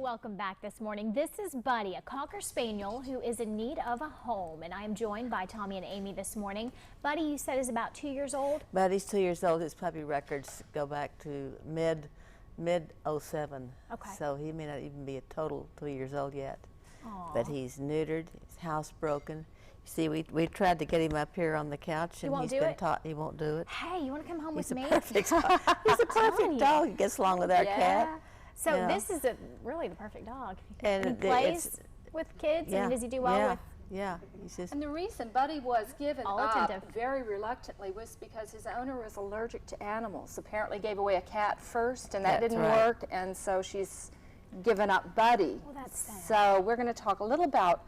Welcome back this morning. This is Buddy, a Cocker Spaniel who is in need of a home, and I am joined by Tommy and Amy this morning. Buddy, you said is about 2 years old? Buddy's 2 years old. His puppy records go back to mid '07. Okay. So he may not even be a total 2 years old yet. Aww. But he's neutered, his housebroken. You see, we tried to get him up here on the couch, and he's been taught he won't do it. Hey, you want to come home with me? He's a perfect dog. He gets along with our cat. So this is really the perfect dog. And he plays with kids, and does he do well with? Yeah. And the reason Buddy was given all up attentive. very reluctantly was because his owner was allergic to animals. Apparently gave away a cat first, and that didn't work, and so she's given up Buddy. Well, that's sad. So we're going to talk a little about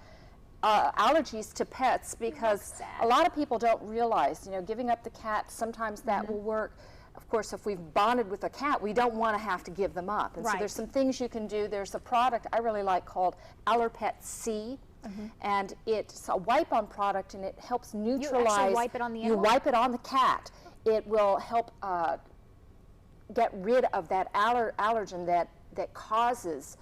allergies to pets, because a lot of people don't realize, giving up the cat, sometimes that will work. Of course, if we've bonded with a cat, we don't want to have to give them up. And so there's some things you can do. There's a product I really like called KXII. And it's a wipe-on product, and it helps neutralize. You actually wipe it on the animal? You wipe it on the cat. It will help get rid of that allergen that causes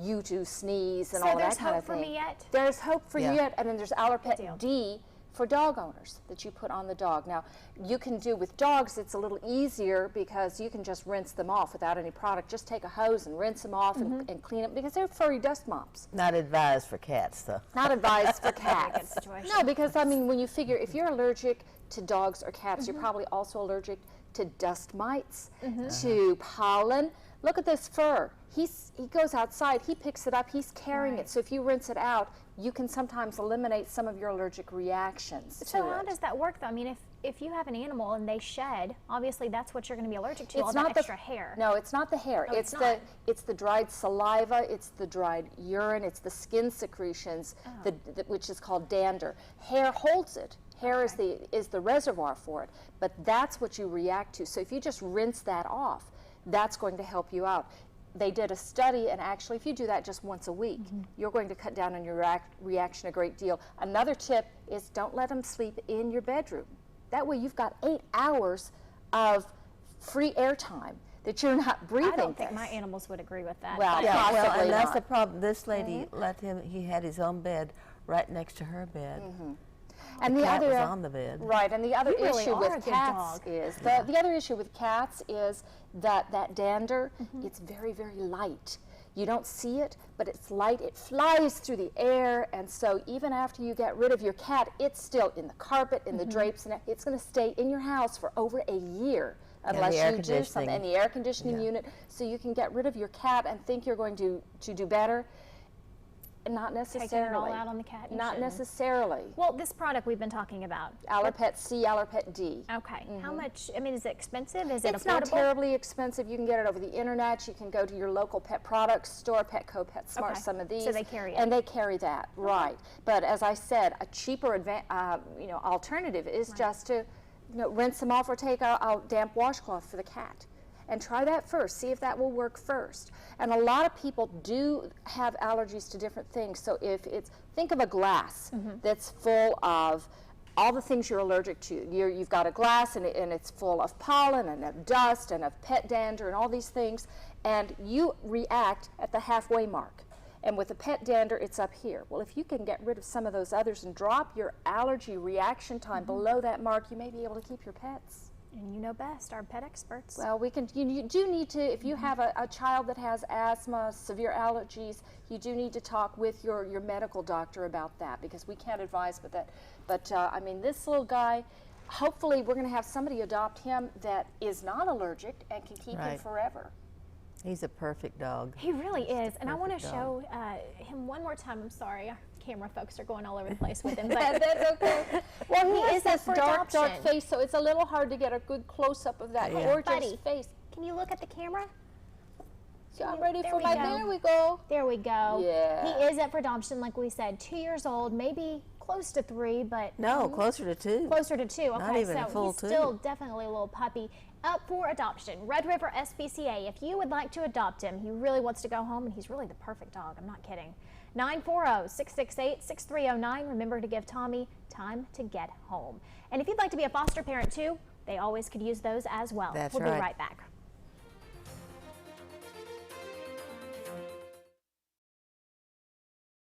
you to sneeze and all that kind of thing. So there's hope for me yet? There's hope for you yet, and then there's Allerpet D for dog owners that you put on the dog. Now, you can do with dogs, it's a little easier because you can just rinse them off without any product. Just take a hose and rinse them off and clean them, because they're furry dust mops. Not advised for cats, though. Not advised for cats. No, because, I mean, when you figure, if you're allergic to dogs or cats, you're probably also allergic to dust mites, to pollen. Look at this fur. He goes outside, he picks it up, he's carrying it. So if you rinse it out, you can sometimes eliminate some of your allergic reactions to it. So how does that work, though? I mean, if you have an animal and they shed, obviously that's what you're going to be allergic to, all that extra hair. No, it's not the hair. Oh, it's the dried saliva, it's the dried urine, it's the skin secretions, which is called dander. Hair holds it. Hair is the reservoir for it, but that's what you react to. So if you just rinse that off, that's going to help you out. They did a study, and actually if you do that just once a week, you're going to cut down on your reaction a great deal. Another tip is don't let them sleep in your bedroom. That way you've got 8 hours of free air time that you're not breathing. I don't think my animals would agree with that. Well, and that's the problem. This lady let him, he had his own bed right next to her bed. And the cat other was on the bed. Right, and the other really issue are a with good cats dog. is the other issue with cats is that dander. It's very, very light. You don't see it, but it's light. It flies through the air, and so even after you get rid of your cat, it's still in the carpet, in the drapes, and it's going to stay in your house for over a year unless you do something in the air conditioning unit. So you can get rid of your cat and think you're going to do better. Not necessarily. Taking it all out on the cat? Not necessarily. Well, this product we've been talking about. Allerpet C, Allerpet D. Okay. How much, I mean, is it expensive? Is it affordable? It's not terribly expensive. You can get it over the internet. You can go to your local pet products store, Petco, PetSmart, some of these. So they carry it. And they carry that, right. But as I said, a cheaper alternative is just to rinse them off or take a damp washcloth for the cat. And try that first, see if that will work first. And a lot of people do have allergies to different things. So think of a glass that's full of all the things you're allergic to. You've got a glass and it's full of pollen and of dust and of pet dander and all these things, and you react at the halfway mark. And with the pet dander, it's up here. Well, if you can get rid of some of those others and drop your allergy reaction time below that mark, you may be able to keep your pets. And you know best, our pet experts. Well, you do need to, if you have a child that has asthma, severe allergies, you do need to talk with your medical doctor about that, because we can't advise with that. But I mean, this little guy, hopefully we're going to have somebody adopt him that is not allergic and can keep him forever. He's a perfect dog. He really is. And I want to show him one more time. I'm sorry, our camera folks are going all over the place with him. But that's okay. Well, he is this dark face, so it's a little hard to get a good close-up of that gorgeous face. Can you look at the camera? So I'm ready for my, there we go. There we go. Yeah. He is up for adoption, like we said, 2 years old, maybe close to 3, but. No, closer to 2. Closer to 2, okay. Not even a full 2. He's still definitely a little puppy. Up for adoption. Red River SPCA, if you would like to adopt him, he really wants to go home, and he's really the perfect dog, I'm not kidding. 940-668-6309. Remember to give Tommy time to get home. And if you'd like to be a foster parent too, they always could use those as well. That's We'll right. be right back.